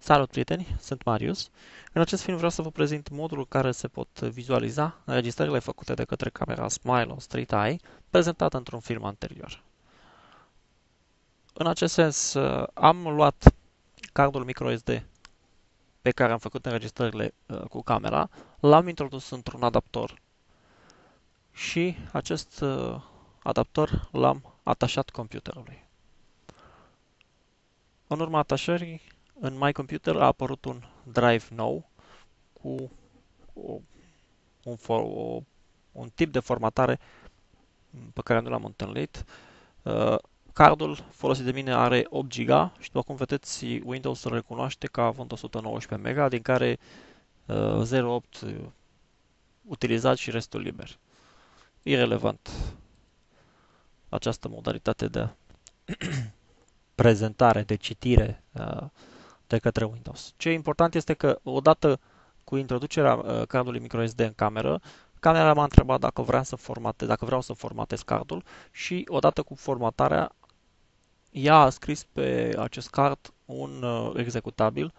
Salut prieteni, sunt Marius. În acest film vreau să vă prezint modul în care se pot vizualiza înregistrările făcute de către camera Smile Street Eye, prezentată într-un film anterior. În acest sens, am luat cardul microSD pe care am făcut înregistrările cu camera, l-am introdus într-un adaptor și acest adaptor l-am atașat computerului. În urma atașării, în My Computer a apărut un drive nou cu o un tip de formatare pe care nu l-am întâlnit. Cardul folosit de mine are 8 GB și după cum vedeți Windows îl recunoaște ca având 119 MB, din care 0,8 utilizat și restul liber. Irelevant această modalitate de prezentare, de citire de către Windows. Ce e important este că odată cu introducerea cardului microSD în cameră, camera m-a întrebat dacă vreau să formatez cardul și odată cu formatarea ea a scris pe acest card un executabil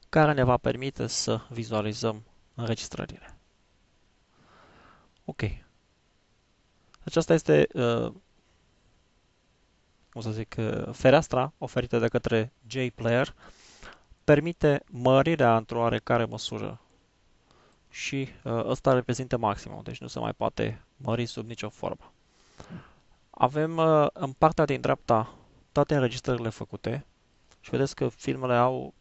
care ne va permite să vizualizăm înregistrările. Ok. Aceasta este, cum să zic, fereastra oferită de către JPlayer. Permite mărirea într-o oarecare măsură și ăsta reprezintă maximum, deci nu se mai poate mări sub nicio formă. Avem în partea din dreapta toate înregistrările făcute și vedeți că filmele au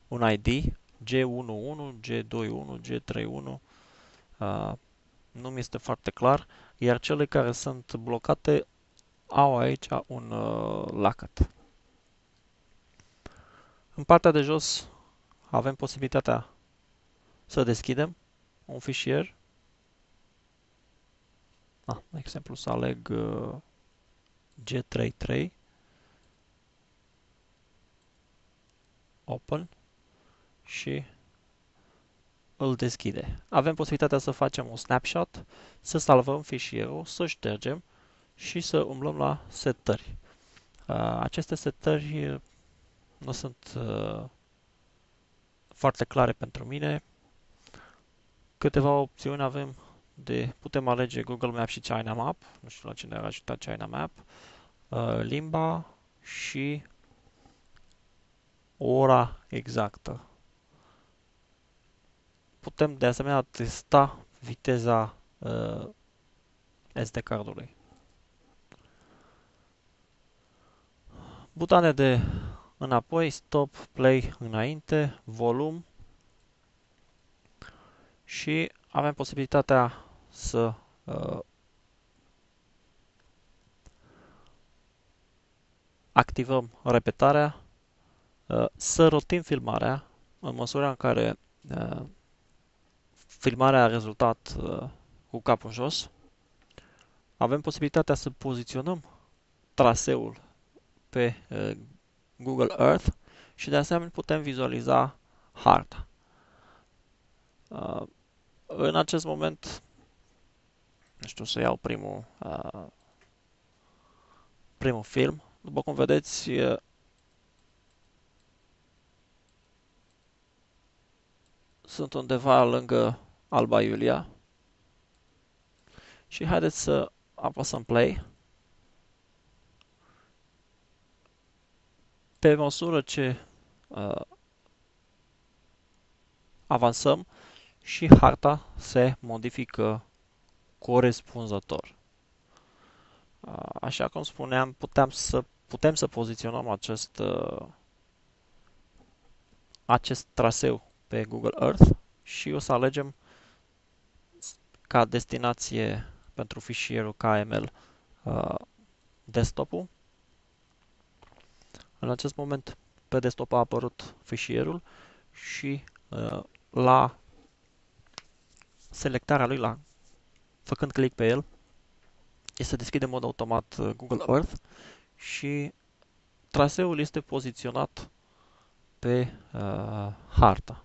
un ID G11, G21, G31, nu mi este foarte clar, iar cele care sunt blocate au aici un lacăt. În partea de jos avem posibilitatea să deschidem un fișier. De exemplu, să aleg G33, Open și îl deschide. Avem posibilitatea să facem un snapshot, să salvăm fișierul, să ștergem și să umblăm la setări. Aceste setări nu sunt foarte clare pentru mine. Câteva opțiuni avem putem alege Google Maps și China Map, nu știu la cine ar ajuta China Map, limba și ora exactă. Putem de asemenea testa viteza SD cardului. Butoane de înapoi, stop, play înainte, volum și avem posibilitatea să activăm repetarea, să rotim filmarea în măsura în care filmarea a rezultat cu capul jos. Avem posibilitatea să poziționăm traseul pe Google Earth și de asemenea putem vizualiza harta. În acest moment, nu știu, să iau primul film. După cum vedeți, sunt undeva lângă Alba Iulia și haideți să apăsăm play. Pe măsură ce avansăm și harta se modifică corespunzător. Așa cum spuneam, putem să poziționăm acest traseu pe Google Earth și o să alegem ca destinație pentru fișierul KML desktop-ul. În acest moment pe desktop a apărut fișierul și la selectarea lui, făcând click pe el, se deschide în mod automat Google Earth și traseul este poziționat pe harta.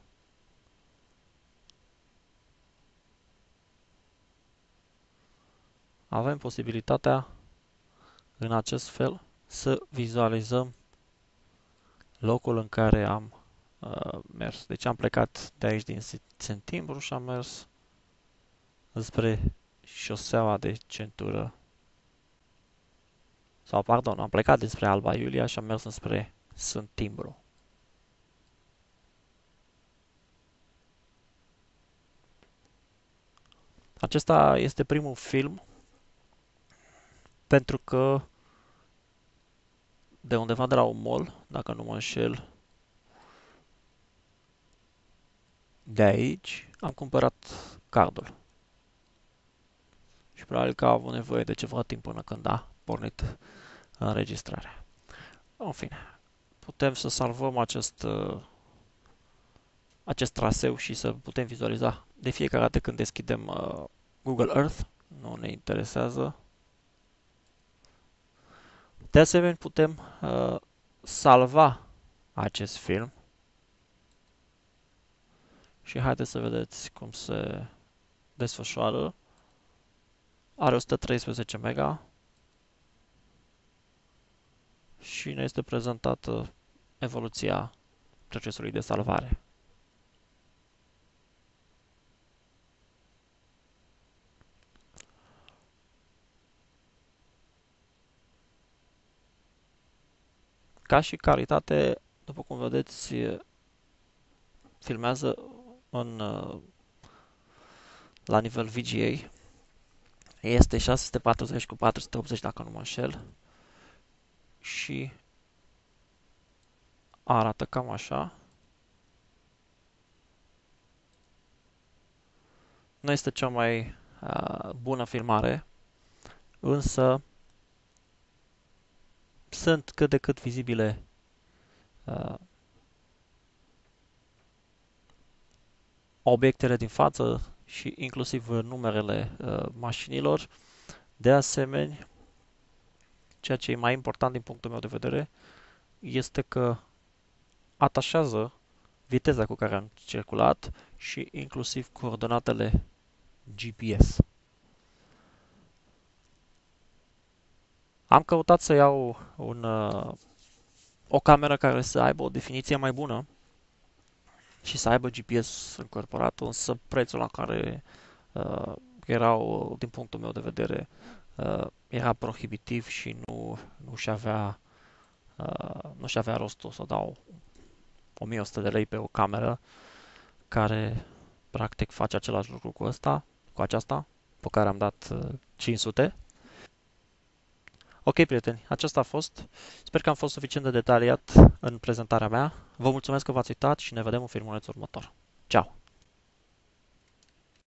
Avem posibilitatea în acest fel să vizualizăm locul în care am mers. Deci am plecat de aici din Sentimbru și am mers spre șoseaua de centură. Sau, pardon, am plecat dinspre Alba Iulia și am mers înspre Sentimbru. Acesta este primul film pentru că de undeva de la un mall, dacă nu mă înșel, de aici, am cumpărat cardul. Și probabil că a avut nevoie de ceva timp până când a pornit înregistrarea. În fine, putem să salvăm acest traseu și să putem vizualiza de fiecare dată când deschidem Google Earth. Nu ne interesează. De asemenea, putem salva acest film și haideți să vedeți cum se desfășoară. Are 113 mega și ne este prezentată evoluția procesului de salvare. Ca și calitate, după cum vedeți, filmează la nivel VGA. Este 640 cu 480 dacă nu mă înșel. Și arată cam așa. Nu este cea mai bună filmare, însă sunt cât de cât vizibile obiectele din față și inclusiv numerele mașinilor. De asemenea, ceea ce e mai important din punctul meu de vedere este că atașează viteza cu care am circulat și inclusiv coordonatele GPS. Am căutat să iau o cameră care să aibă o definiție mai bună și să aibă GPS încorporat, însă prețul la care erau, din punctul meu de vedere, era prohibitiv și nu și avea rostul să dau 1100 de lei pe o cameră care practic face același lucru cu aceasta, pe care am dat 500. Ok, prieteni, acesta a fost. Sper că am fost suficient de detaliat în prezentarea mea. Vă mulțumesc că v-ați uitat și ne vedem în filmulețul următor. Ciao!